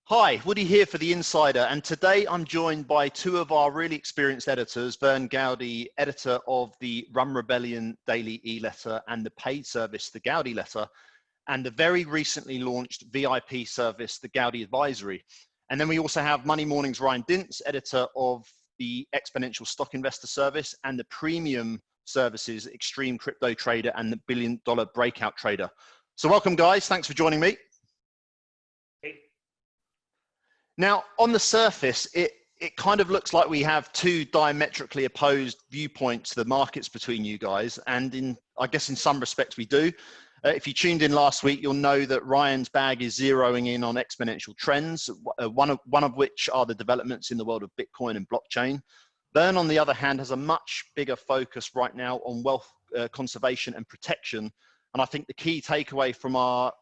Hi, Woody here for The Insider, and today I'm joined by two of our really experienced editors, Vern Gowdie, editor of the Rum Rebellion Daily E-Letter and the paid service, the Gowdie Letter, and the very recently launched VIP service, the Gowdie Advisory. And then we also have Money Morning's Ryan Dinse, editor of the Exponential Stock Investor Service and the premium services, Extreme Crypto Trader and the $1 Billion Breakout Trader. So welcome, guys. Thanks for joining me. Now, on the surface, it kind of looks like we have two diametrically opposed viewpoints to the markets between you guys, and I guess in some respects we do. If you tuned in last week, you'll know that Ryan's bag is zeroing in on exponential trends, one of which are the developments in the world of Bitcoin and blockchain. Vern, on the other hand, has a much bigger focus right now on wealth conservation and protection, and I think the key takeaway from our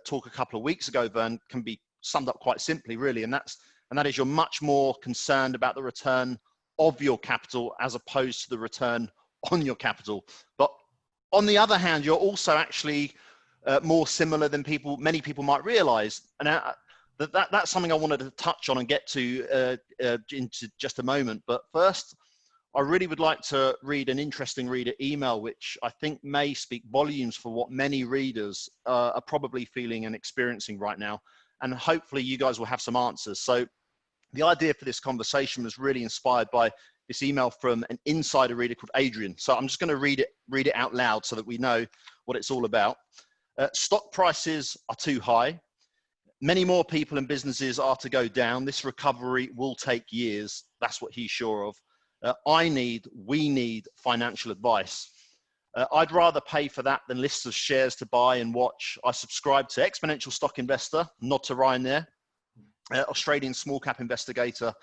talk a couple of weeks ago, Vern, can be summed up quite simply, really, and that is you're much more concerned about the return of your capital as opposed to the return on your capital. But on the other hand, you're also actually more similar than many people might realize, and that's something I wanted to touch on and get to into just a moment. But first, I really would like to read an interesting reader email, which I think may speak volumes for what many readers are probably feeling and experiencing right now. And hopefully you guys will have some answers. So the idea for this conversation was really inspired by this email from an insider reader called Adrian. So I'm just going to read it out loud so that we know what it's all about. Stock prices are too high. Many more people and businesses are to go down. This recovery will take years. That's what he's sure of. We need financial advice. I'd rather pay for that than lists of shares to buy and watch. I subscribe to Exponential Stock Investor, nod to Ryan there, Australian Small Cap Investigator,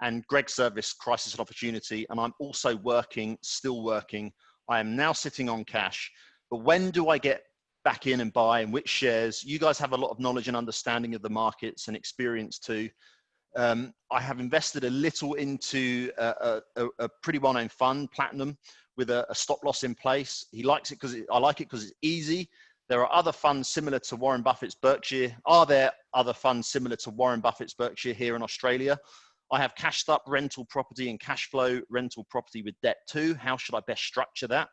and Greg's service, Crisis and Opportunity. And I'm also still working. I am now sitting on cash. But when do I get back in and buy, and which shares? You guys have a lot of knowledge and understanding of the markets and experience too. I have invested a little into a pretty well-known fund, Platinum, with a stop loss in place. He likes it because I like it because it's easy. There are other funds similar to Warren Buffett's Berkshire. Are there other funds similar to Warren Buffett's Berkshire here in Australia? I have cashed up rental property and cash flow rental property with debt too. How should I best structure that?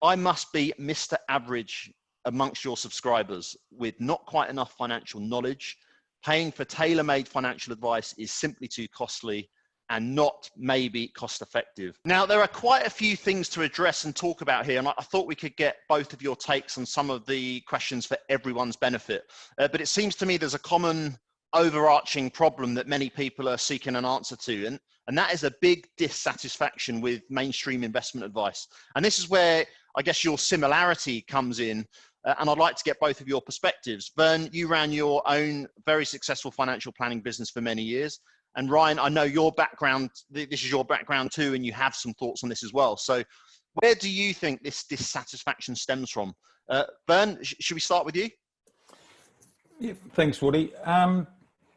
I must be Mr. Average amongst your subscribers with not quite enough financial knowledge. Paying for tailor-made financial advice is simply too costly and not maybe cost effective. Now, there are quite a few things to address and talk about here, and I thought we could get both of your takes on some of the questions for everyone's benefit. But it seems to me there's a common overarching problem that many people are seeking an answer to, and that is a big dissatisfaction with mainstream investment advice. And this is where I guess your similarity comes in, and I'd like to get both of your perspectives. Vern, you ran your own very successful financial planning business for many years. And Ryan, I know your background, this is your background too, and you have some thoughts on this as well. So where do you think this dissatisfaction stems from? Vern, should we start with you? Yeah, thanks, Woody.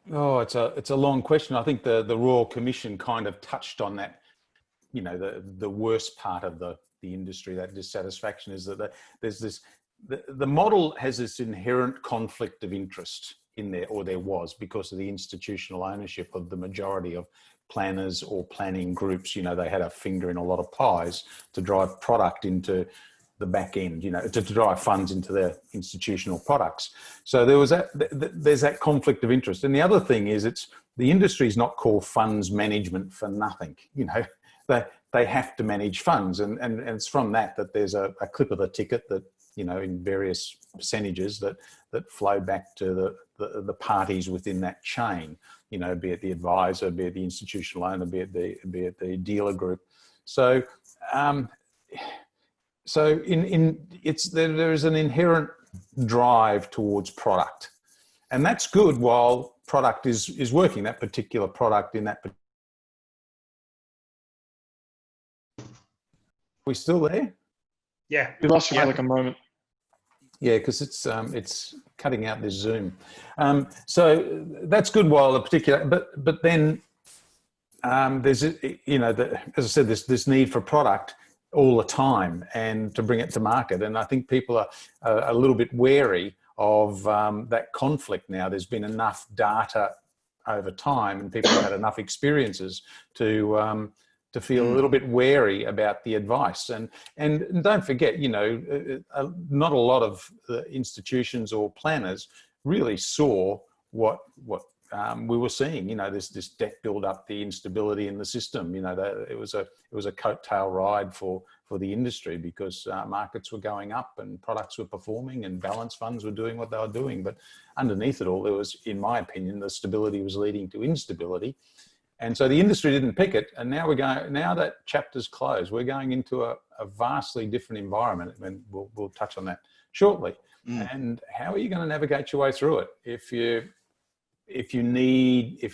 It's a long question. I think the Royal Commission kind of touched on that. You know, the worst part of the industry, that dissatisfaction, is that the model has this inherent conflict of interest in there, or there was, because of the institutional ownership of the majority of planners or planning groups. You know, they had a finger in a lot of pies to drive product into the back end, you know, to drive funds into their institutional products. So there's that conflict of interest. And the other thing is, the industry is not called funds management for nothing. You know, they have to manage funds, and it's from that there's a clip of the ticket that, you know, in various percentages that flow back to the parties within that chain, you know, be it the advisor, be it the institutional owner, be it the dealer group. So there is an inherent drive towards product, and that's good while product is working, that particular product in that. We still there? Yeah, we lost you for like a moment. Yeah, because it's cutting out this Zoom. So that's good while the particular, but then there's, you know, as I said, this need for product all the time and to bring it to market. And I think people are a little bit wary of that conflict now. There's been enough data over time, and people have had enough experiences to feel a little bit wary about the advice. And don't forget, not a lot of institutions or planners really saw what we were seeing. This debt build up, the instability in the system. It was a coattail ride for the industry, because markets were going up and products were performing and balance funds were doing what they were doing. But underneath it all, there was, in my opinion, the stability was leading to instability. And so the industry didn't pick it. And now now that chapter's closed, we're going into a vastly different environment. And we'll touch on that shortly. And how are you going to navigate your way through it? If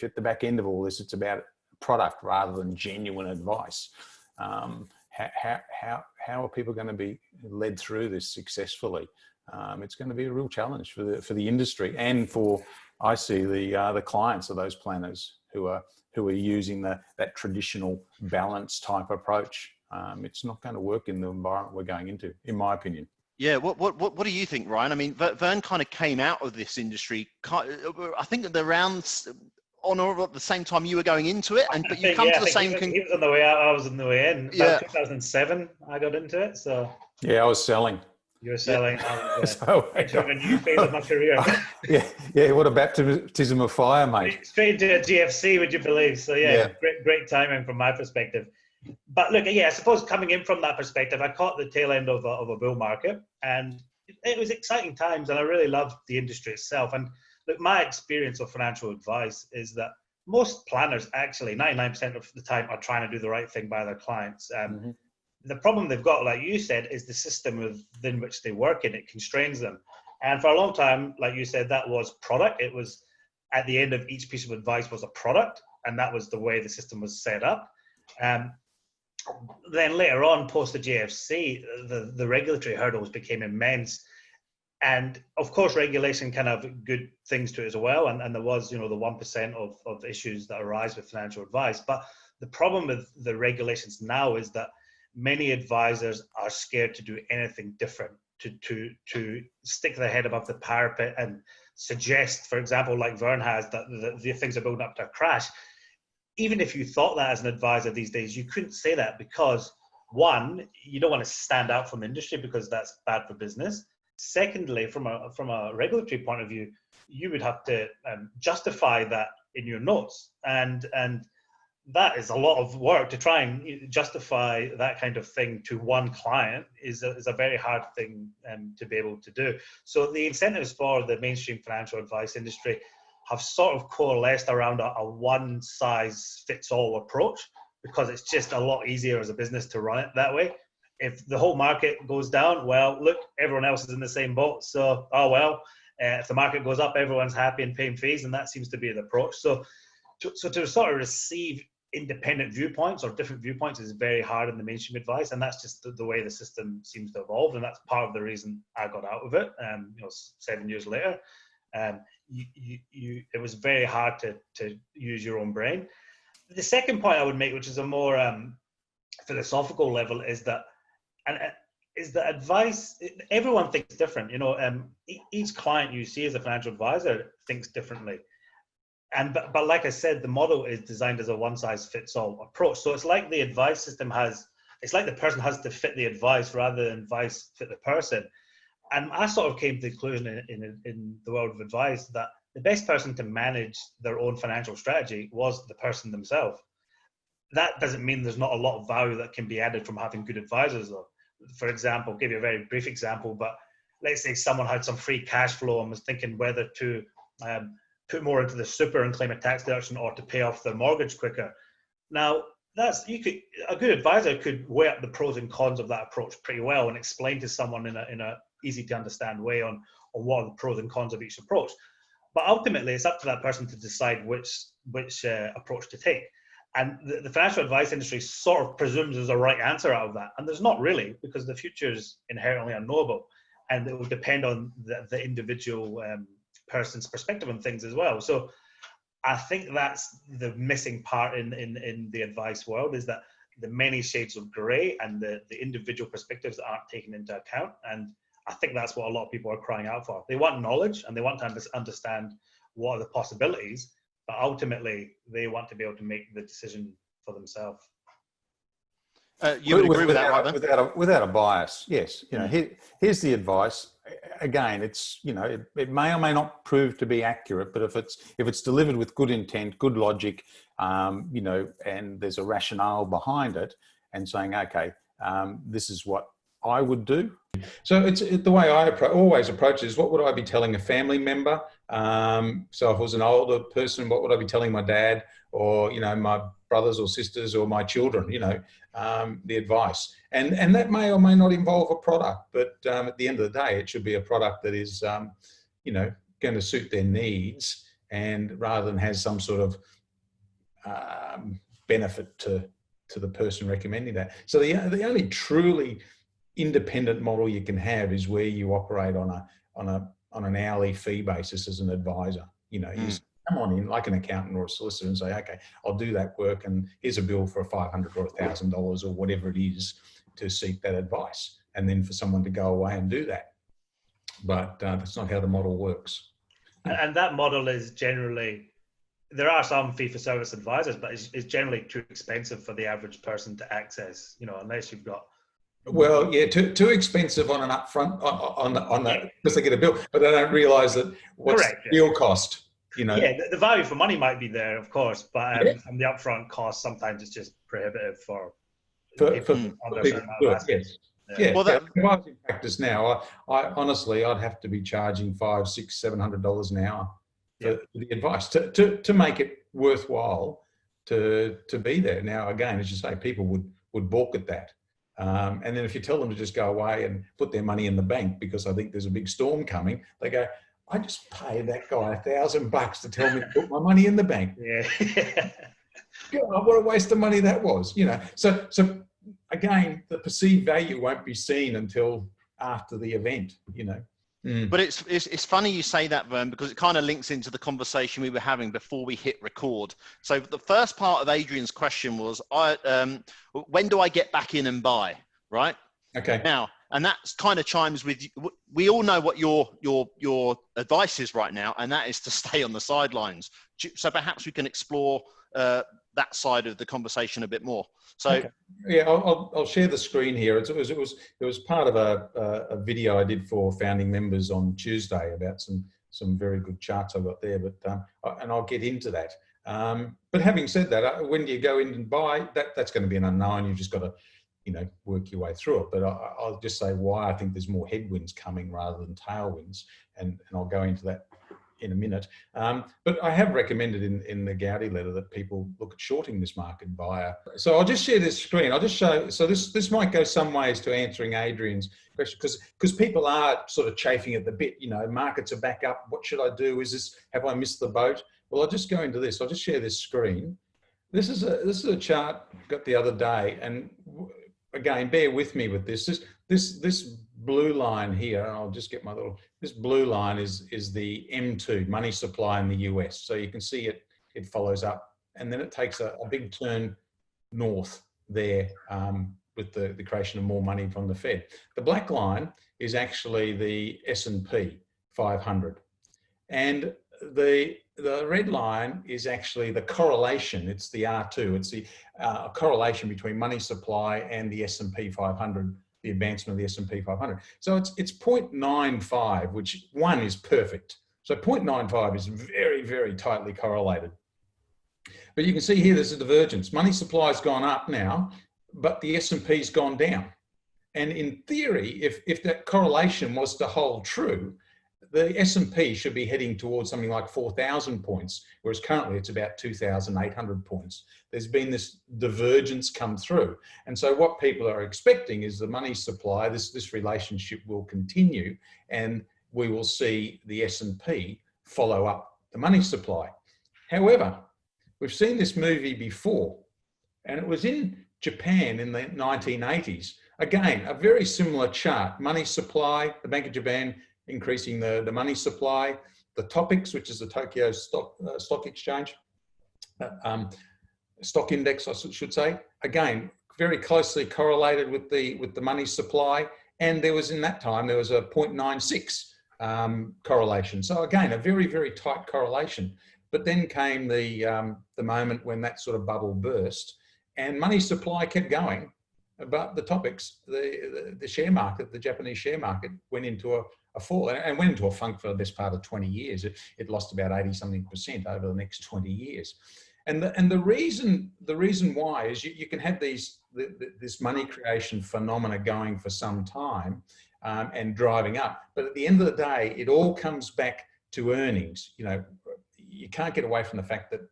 at the back end of all this, it's about product rather than genuine advice, how are people going to be led through this successfully? It's going to be a real challenge for the industry, and for, I see, the clients of those planners who are using that traditional balance type approach. It's not going to work in the environment we're going into, in my opinion. Yeah, what do you think, Ryan? I mean, Vern kind of came out of this industry, I think, around on or at the same time you were going into it, but you come to the same conclusion. He was on the way out, I was on the way in. Yeah. 2007, I got into it. So yeah, I was selling. You were selling. Yeah. Entering a new phase of my career. Yeah. What a baptism of fire, mate. Straight into a GFC, would you believe? So yeah. Great timing from my perspective. But look, I suppose coming in from that perspective, I caught the tail end of a bull market, and it was exciting times, and I really loved the industry itself. And look, my experience of financial advice is that most planners, actually 99% of the time, are trying to do the right thing by their clients. The problem they've got, like you said, is the system within which they work in. It constrains them. And for a long time, like you said, that was product. It was, at the end of each piece of advice was a product, and that was the way the system was set up. Then later on, post the GFC, the regulatory hurdles became immense. And of course, regulation can have good things to it as well. And there was, the 1% of issues that arise with financial advice. But the problem with the regulations now is that many advisors are scared to do anything different, to stick their head above the parapet and suggest, for example, like Vern has, that the things are building up to a crash. Even if you thought that as an advisor these days, you couldn't say that, because one, you don't want to stand out from the industry because that's bad for business. Secondly, from a regulatory point of view, you would have to justify that in your notes, and that is a lot of work. To try and justify that kind of thing to one client is a very hard thing to be able to do. So the incentives for the mainstream financial advice industry have sort of coalesced around a one-size-fits-all approach, because it's just a lot easier as a business to run it that way. If the whole market goes down, well, look, everyone else is in the same boat. So, if the market goes up, everyone's happy and paying fees, and that seems to be the approach. So to sort of receive independent viewpoints or different viewpoints is very hard in the mainstream advice, and that's just the way the system seems to evolve, and that's part of the reason I got out of it. 7 years later. It was very hard to use your own brain. The second point I would make, which is a more philosophical level, is that advice, everyone thinks different. Each client you see as a financial advisor thinks differently. But like I said, the model is designed as a one-size-fits-all approach. So it's like the advice system it's like the person has to fit the advice rather than advice fit the person. And I sort of came to the conclusion in the world of advice that the best person to manage their own financial strategy was the person themselves. That doesn't mean there's not a lot of value that can be added from having good advisors, though. For example, I'll give you a very brief example, but let's say someone had some free cash flow and was thinking whether to put more into the super and claim a tax deduction, or to pay off their mortgage quicker. Now, a good advisor could weigh up the pros and cons of that approach pretty well and explain to someone in a easy to understand way on what are the pros and cons of each approach. But ultimately, it's up to that person to decide which approach to take. And the financial advice industry sort of presumes there's a right answer out of that. And there's not really, because the future is inherently unknowable. And it will depend on the individual person's perspective on things as well. So I think that's the missing part in the advice world, is that the many shades of grey and the individual perspectives aren't taken into account. And I think that's what a lot of people are crying out for. They want knowledge and they want to understand what are the possibilities, but ultimately they want to be able to make the decision for themselves. You would agree with that, right, then? Without a bias, yes. You know, Mm. here's the advice. Again, it's, you know, it may or may not prove to be accurate, but if it's delivered with good intent, good logic, you know, and there's a rationale behind it, and saying, okay, this is what I would do. So the way I always approach it is, what would I be telling a family member? So if I was an older person, what would I be telling my dad, or, you know, my brothers or sisters, or my children, you know, the advice. And that may or may not involve a product, but at the end of the day, it should be a product that is, you know, going to suit their needs, and rather than has some sort of benefit to the person recommending that. So the only truly independent model you can have is where you operate on an hourly fee basis as an advisor. You know, you come on in like an accountant or a solicitor and say, okay, I'll do that work, and here's a bill for $500 or $1,000 or whatever it is to seek that advice, and then for someone to go away and do that. But that's not how the model works. And that model is generally, there are some fee-for-service advisors, but it's generally too expensive for the average person to access, you know, unless you've got... Well, yeah, too expensive on an upfront, on that, because they get a bill, but they don't realise that what's Correct, the bill cost. You know? Yeah, the value for money might be there, of course, but and the upfront cost, sometimes it's just prohibitive for people. Yes. Yeah. Well, if I was in practice now, I honestly, I'd have to be charging $500, $600, $700 an hour for the advice to make it worthwhile to be there. Now, again, as you say, people would balk at that. And then if you tell them to just go away and put their money in the bank because I think there's a big storm coming, they go, I just paid that guy $1,000 to tell me to put my money in the bank. Yeah. God, what a waste of money that was, you know. So again, the perceived value won't be seen until after the event, you know. But it's funny you say that, Vern, because it kind of links into the conversation we were having before we hit record. So the first part of Adrian's question was, when do I get back in and buy, right? Okay. Now, and that kind of chimes with, we all know what your advice is right now, and that is to stay on the sidelines. So perhaps we can explore that side of the conversation a bit more. So okay. Yeah, I'll share the screen here. It was part of a video I did for founding members on Tuesday about some very good charts I got there. But and I'll get into that. But having said that, when you go in and buy, that's going to be an unknown. You've just got to, you know, work your way through it. But I'll just say why I think there's more headwinds coming rather than tailwinds, and I'll go into that in a minute. But I have recommended in the Gowdie letter that people look at shorting this market via. So I'll just share this screen. I'll just show. So this might go some ways to answering Adrian's question, because people are sort of chafing at the bit. You know, markets are back up. What should I do? Have I missed the boat? Well, I'll just go into this. I'll just share this screen. This is a chart I got the other day, and again, bear with me with this. This blue line here, and I'll just get my little. This blue line is the M2 money supply in the US. So you can see it follows up, and then it takes a big turn north there with the creation of more money from the Fed. The black line is actually the S&P 500, and the red line is actually the correlation. It's the R2. It's the correlation between money supply and the S&P 500, the advancement of the S&P 500. So it's 0.95, which one is perfect. So 0.95 is very, very tightly correlated. But you can see here there's a divergence. Money supply has gone up now, but the S&P's gone down. And in theory, if that correlation was to hold true, the S&P should be heading towards something like 4,000 points, whereas currently it's about 2,800 points. There's been this divergence come through. And so what people are expecting is the money supply, this relationship will continue, and we will see the S&P follow up the money supply. However, we've seen this movie before, and it was in Japan in the 1980s. Again, a very similar chart, money supply, the Bank of Japan increasing the money supply, the TOPIX, which is the Tokyo Stock Exchange, stock index, I should say. Again, very closely correlated with the money supply. And there was, in that time, there was a 0.96 correlation. So again, a very, very tight correlation. But then came the moment when that sort of bubble burst, and money supply kept going. But the topics, the share market, the Japanese share market went into a fall and went into a funk for the best part of 20 years. It lost about 80-something% over the next 20 years. And the reason why is you can have this money creation phenomena going for some time and driving up. But at the end of the day, it all comes back to earnings. You know, you can't get away from the fact that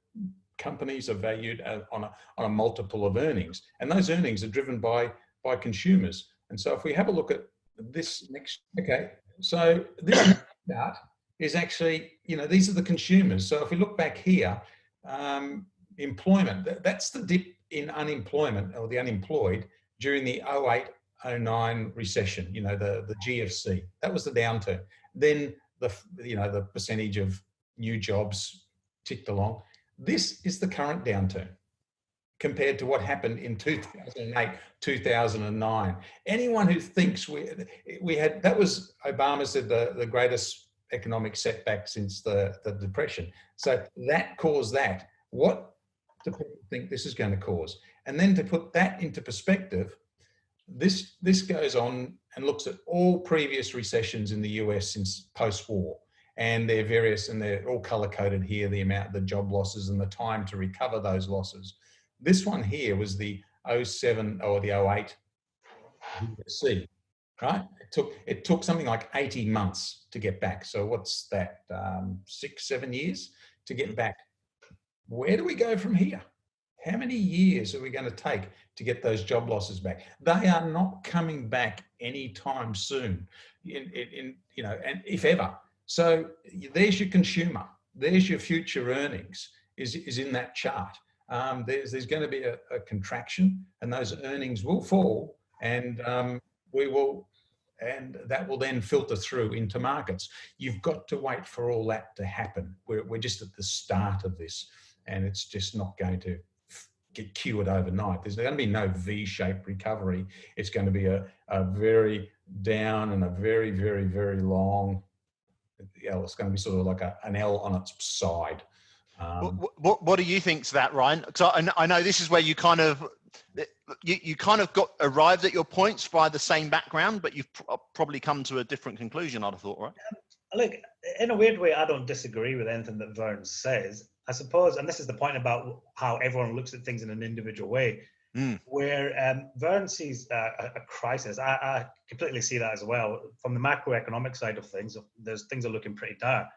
companies are valued on a multiple of earnings, and those earnings are driven by consumers. And so if we have a look at this next, okay, so this chart is actually, you know, these are the consumers. So if we look back here, employment, that's the dip in unemployment or the unemployed during the 08-09 recession, you know, the GFC. That was the downturn. Then the percentage of new jobs ticked along. This is the current downturn compared to what happened in 2008, 2009. Anyone who thinks we had, that was, Obama said, the greatest economic setback since the Depression. So that caused that. What do people think this is going to cause? And then to put that into perspective, this goes on and looks at all previous recessions in the US since post-war. And they're all color-coded here, the job losses and the time to recover those losses. This one here was the 07 or the 08 GFC, right? It took something like 18 months to get back. So what's that, 6-7 years to get back? Where do we go from here? How many years are we going to take to get those job losses back? They are not coming back anytime soon, and if ever. So there's your consumer, there's your future earnings is in that chart. There's going to be a contraction, and those earnings will fall, and that will then filter through into markets. You've got to wait for all that to happen. We're just at the start of this, and it's just not going to get cured overnight. There's going to be no V-shaped recovery. It's going to be a very down and a very, very, very long. It's going to be sort of like an L on its side. What do you think to that, Ryan? Because I know this is where you kind of got arrived at your points by the same background, but you've probably come to a different conclusion, I'd have thought, right? Look, in a weird way, I don't disagree with anything that Vern says. I suppose, and this is the point about how everyone looks at things in an individual way, where Vern sees a crisis. I completely see that as well. From the macroeconomic side of things, things are looking pretty dire.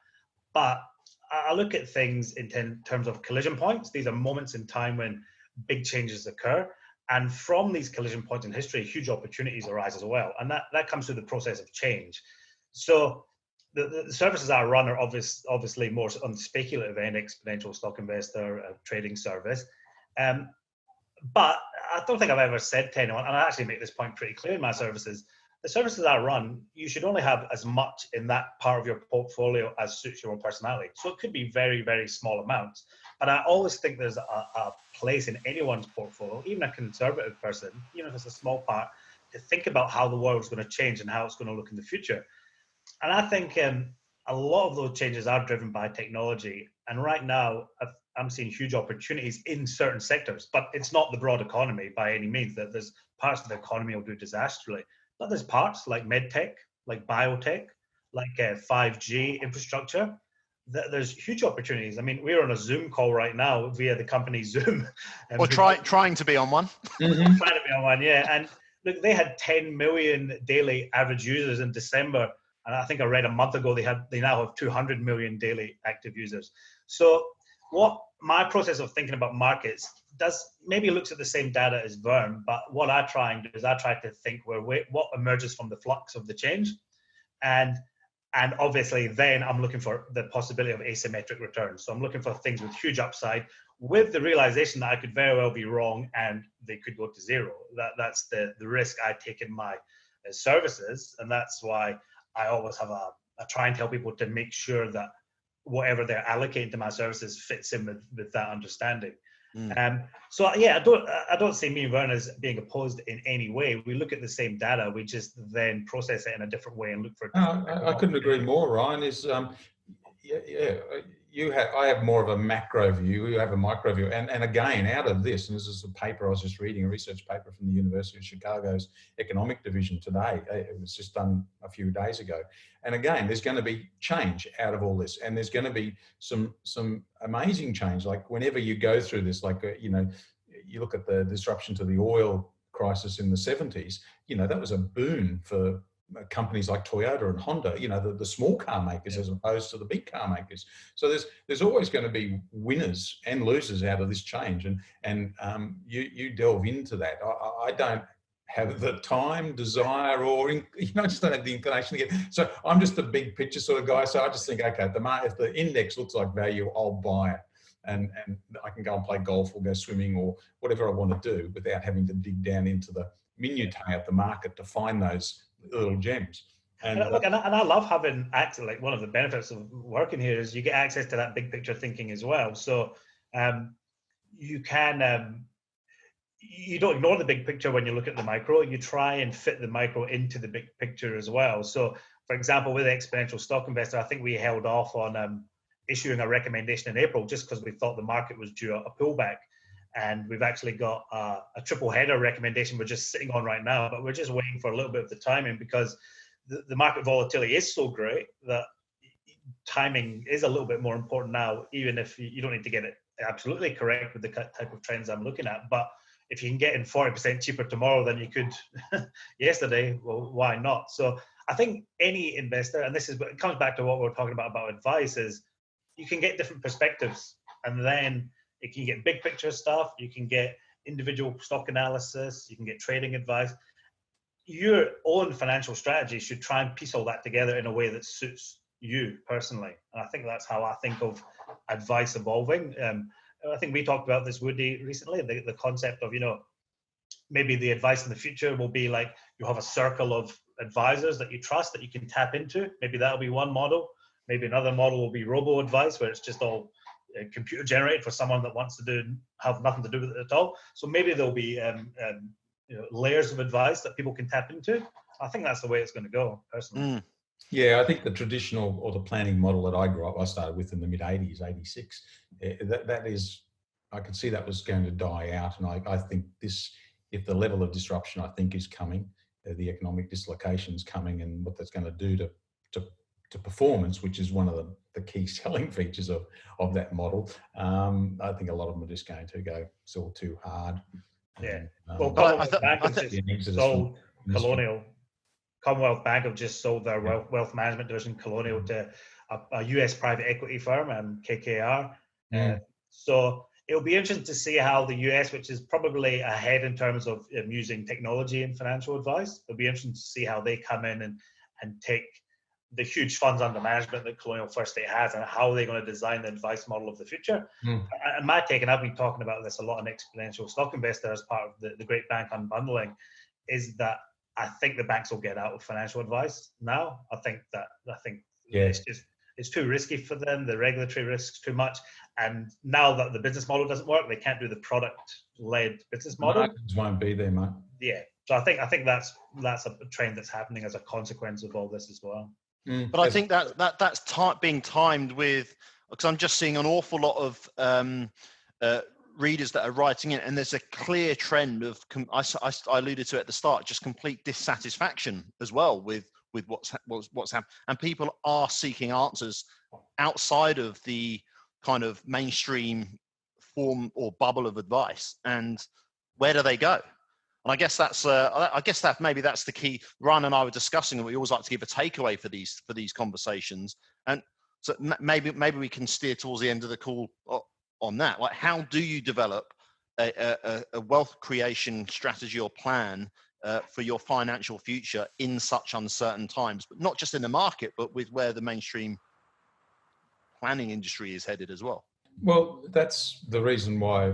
But I look at things in terms of collision points. These are moments in time when big changes occur. And from these collision points in history, huge opportunities arise as well. And that comes through the process of change. So the services I run are obviously more on the speculative end, exponential stock investor, trading service. But I don't think I've ever said to anyone, and I actually make this point pretty clear in my services, the services I run, you should only have as much in that part of your portfolio as suits your own personality. So it could be very, very small amounts. But I always think there's a place in anyone's portfolio, even a conservative person, even if it's a small part, to think about how the world's going to change and how it's going to look in the future. And I think a lot of those changes are driven by technology. And right now, I'm seeing huge opportunities in certain sectors, but it's not the broad economy by any means. That there's parts of the economy will do disastrously, but there's parts like medtech, like biotech, like 5G infrastructure. There's huge opportunities. I mean, we're on a Zoom call right now via the company Zoom. Or trying to be on one. Trying to be on one, yeah. And look, they had 10 million daily average users in December. And I think I read a month ago, they now have 200 million daily active users. So what my process of thinking about markets maybe looks at the same data as Vern, but what I try and do is I try to think what emerges from the flux of the change. And obviously then I'm looking for the possibility of asymmetric returns. So I'm looking for things with huge upside with the realization that I could very well be wrong and they could go to zero. That's the risk I take in my services. And that's why I always have I try and tell people to make sure that whatever they're allocating to my services fits in with that understanding. So yeah, I don't see me and Vern as being opposed in any way. We look at the same data, we just then process it in a different way and look for. I couldn't agree more, Ryan. I have more of a macro view, you have a micro view. And again, out of this, and this is a paper I was just reading, a research paper from the University of Chicago's economic division today. It was just done a few days ago. And again, there's going to be change out of all this. And there's going to be some amazing change. Like whenever you go through this, like, you look at the disruption to the oil crisis in the 70s, that was a boon for companies like Toyota and Honda, the small car makers as opposed to the big car makers. So there's always going to be winners and losers out of this change, and you delve into that. I don't have the time, desire, or I just don't have the inclination to get. So I'm just a big picture sort of guy. So I just think, okay, if the index looks like value, I'll buy it. And I can go and play golf or go swimming or whatever I want to do without having to dig down into the minutiae of the market to find those little gems. And I love having access. Like one of the benefits of working here is you get access to that big picture thinking as well. So you can you don't ignore the big picture when you look at the micro. You try and fit the micro into the big picture as well. So, for example, with Exponential Stock Investor, I think we held off on issuing a recommendation in April just because we thought the market was due a pullback. And we've actually got a triple header recommendation we're just sitting on right now, but we're just waiting for a little bit of the timing because the market volatility is so great that timing is a little bit more important now, even if you don't need to get it absolutely correct with the type of trends I'm looking at. But if you can get in 40% cheaper tomorrow than you could yesterday, well, why not? So I think any investor, and it comes back to what we're talking about advice, is you can get different perspectives, and then you can get big picture stuff, you can get individual stock analysis, you can get trading advice. Your own financial strategy should try and piece all that together in a way that suits you personally. And I think that's how I think of advice evolving. I think we talked about this, Woody, recently, the concept of, maybe the advice in the future will be like you have a circle of advisors that you trust that you can tap into. Maybe that'll be one model. Maybe another model will be robo advice, where it's just all computer generated for someone that wants to have nothing to do with it at all. So maybe there'll be layers of advice that people can tap into. I think that's the way it's going to go, personally. Yeah, I think the traditional or the planning model that I grew up, I started with in the mid 80s, 86. That is, I could see that was going to die out. And I think if the level of disruption I think is coming, the economic dislocation is coming, and what that's going to do to performance, which is one of the key selling features of that model. I think a lot of them are just going to go sell too hard. Yeah. Commonwealth Bank have just sold their wealth management division, Colonial, to a US private equity firm, KKR. So it'll be interesting to see how the US, which is probably ahead in terms of using technology in financial advice, it'll be interesting to see how they come in and take the huge funds under management that Colonial First State has, and how they're going to design the advice model of the future. And my take, and I've been talking about this a lot in Exponential Stock Investor as part of the Great Bank Unbundling, is that I think the banks will get out of financial advice now. I think it's too risky for them. The regulatory risks too much. And now that the business model doesn't work, they can't do the product-led business model. Margins won't be there, mate. Yeah. So I think that's a trend that's happening as a consequence of all this as well. But I think that's being timed with, because I'm just seeing an awful lot of readers that are writing in, and there's a clear trend of, I alluded to it at the start, just complete dissatisfaction as well with what's happened, and people are seeking answers outside of the kind of mainstream form or bubble of advice, and where do they go? And I guess maybe that's the key. Ryan and I were discussing, and we always like to give a takeaway for these conversations. And so maybe we can steer towards the end of the call on that. Like, how do you develop a wealth creation strategy or plan for your financial future in such uncertain times, but not just in the market, but with where the mainstream planning industry is headed as well? Well, that's the reason why,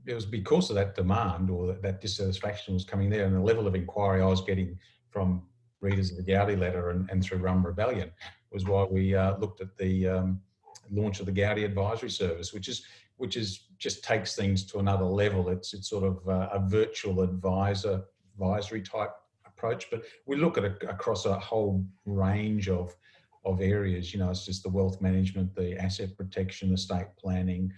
it was because of that demand, or that dissatisfaction was coming there, and the level of inquiry I was getting from readers of the Gowdie letter and through Rum Rebellion was why we looked at the launch of the Gowdie advisory service, which is just takes things to another level. It's sort of a virtual advisory type approach, but we look at across a whole range of areas. It's just the wealth management, the asset protection, estate planning,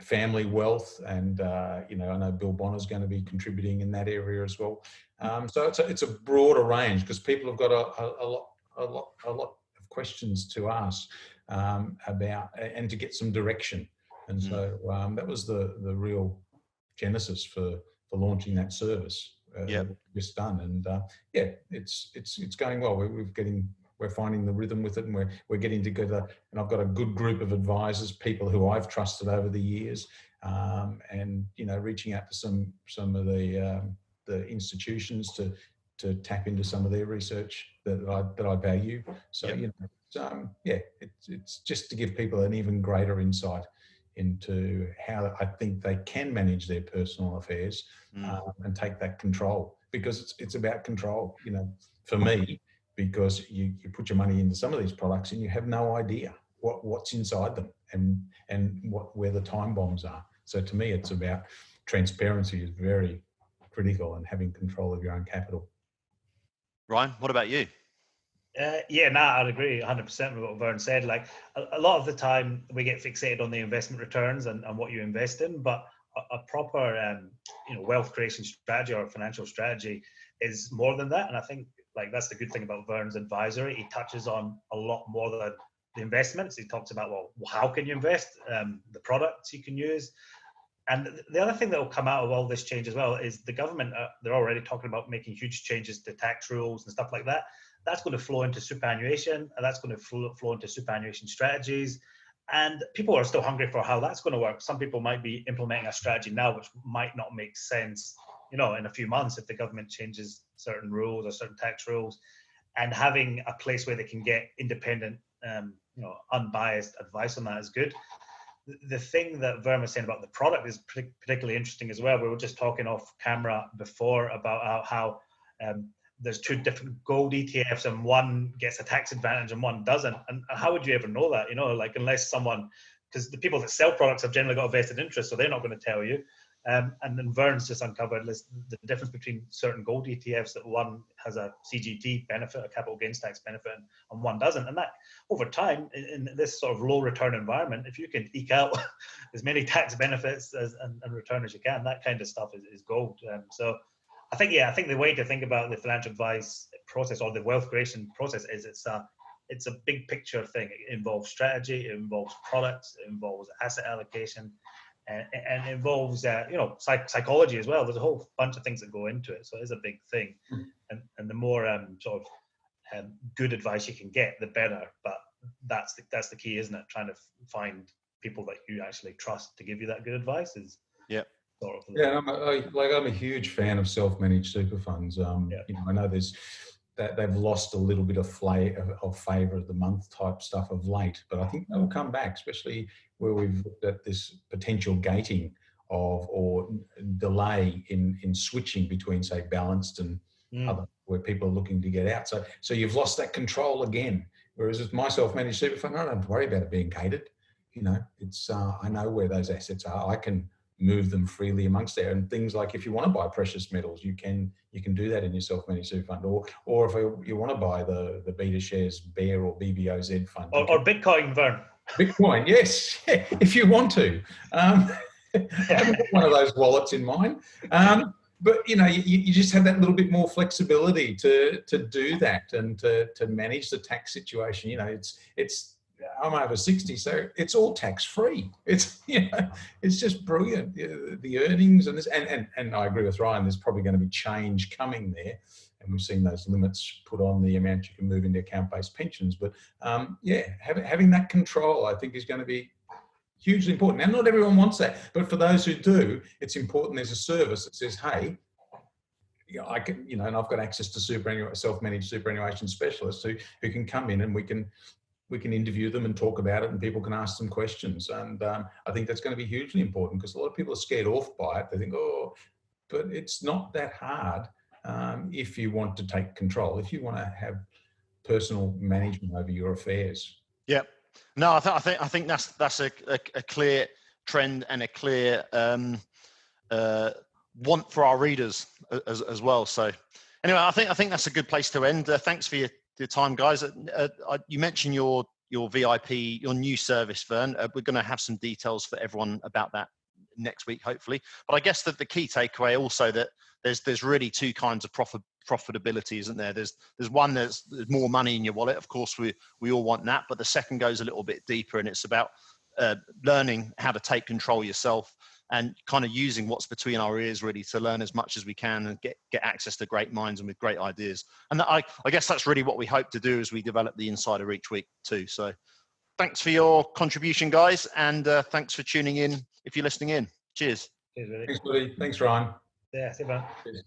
family wealth, and I know Bill Bonner's going to be contributing in that area as well. So it's a broader range, because people have got a lot of questions to ask about, and to get some direction. And so that was the real genesis for launching that service. Just done, and it's going well. We're finding the rhythm with it, and we're getting together. And I've got a good group of advisors, people who I've trusted over the years, and reaching out to some of the institutions to tap into some of their research that I value. So it's just to give people an even greater insight into how I think they can manage their personal affairs and take that control, because it's about control, for me, because you put your money into some of these products and you have no idea what's inside them and where the time bombs are. So to me, it's about transparency is very critical, and having control of your own capital. Ryan, what about you? I'd agree 100% with what Vern said. Like a lot of the time we get fixated on the investment returns and what you invest in, but a proper wealth creation strategy or financial strategy is more than that. And I think that's the good thing about Vern's advisory. He touches on a lot more than the investments. He talks about, how can you invest, the products you can use. And the other thing that will come out of all this change as well is the government, they're already talking about making huge changes to tax rules and stuff like that. That's going to flow into superannuation, and that's going to flow into superannuation strategies. And people are still hungry for how that's going to work. Some people might be implementing a strategy now which might not make sense, in a few months if the government changes certain rules or certain tax rules. And having a place where they can get independent, unbiased advice on that is good. The thing that Vern was saying about the product is particularly interesting as well. We were just talking off camera before about how there's two different gold ETFs, and one gets a tax advantage and one doesn't. And how would you ever know that? Unless someone, because the people that sell products have generally got a vested interest, so they're not going to tell you. And then Vern's just uncovered the difference between certain gold ETFs, that one has a CGT benefit, a capital gains tax benefit, and one doesn't. And that over time, in this sort of low return environment, if you can eke out as many tax benefits and return as you can, that kind of stuff is gold. So I think the way to think about the financial advice process or the wealth creation process is it's a big picture thing. It involves strategy, it involves products, it involves asset allocation, and it involves psychology as well. There's a whole bunch of things that go into it, so it's a big thing. And the more good advice you can get, the better. But that's the key, isn't it? Trying to find people that you actually trust to give you that good advice is I'm a huge fan of self-managed super funds. I know they've lost a little bit of favour of the month type stuff of late, but I think they will come back, especially where we've looked at this potential gating or delay in switching between, say, balanced and other, where people are looking to get out. So you've lost that control again. Whereas with my self-managed super fund, I don't have to worry about it being gated. It's I know where those assets are. I can move them freely amongst there, and things like if you want to buy precious metals, you can do that in your self-managed super fund, or if you want to buy the Beta Shares Bear or BBOZ fund, or Bitcoin, Vern. Bitcoin, yes, if you want to. I haven't got one of those wallets in mine, but you just have that little bit more flexibility to do that and to manage the tax situation. It's I'm over 60, so it's all tax-free. It's it's just brilliant. The earnings and I agree with Ryan. There's probably going to be change coming there, and we've seen those limits put on the amount you can move into account-based pensions. But having that control, I think, is going to be hugely important. Now, not everyone wants that, but for those who do, it's important. There's a service that says, hey, I can, and I've got access to self-managed superannuation specialists who can come in, and we can interview them and talk about it, and people can ask them questions. And I think that's going to be hugely important, because a lot of people are scared off by it. They think, but it's not that hard if you want to take control, if you want to have personal management over your affairs. Yeah. No, I think that's a clear trend and a clear want for our readers as well. So anyway, I think that's a good place to end. Thanks for your your time, guys. You mentioned your VIP, your new service, Vern. We're going to have some details for everyone about that next week, hopefully. But I guess that the key takeaway also that there's really two kinds of profitability, isn't there? There's one there's more money in your wallet. Of course, we all want that, but the second goes a little bit deeper, and it's about learning how to take control yourself and kind of using what's between our ears really to learn as much as we can and get access to great minds and with great ideas. And I guess that's really what we hope to do as we develop the Insider each week too. So thanks for your contribution, guys, and thanks for tuning in if you're listening in. Cheers. Cheers, really. Thanks, Woody. Thanks, Ryan. Yeah, see you, man. Cheers.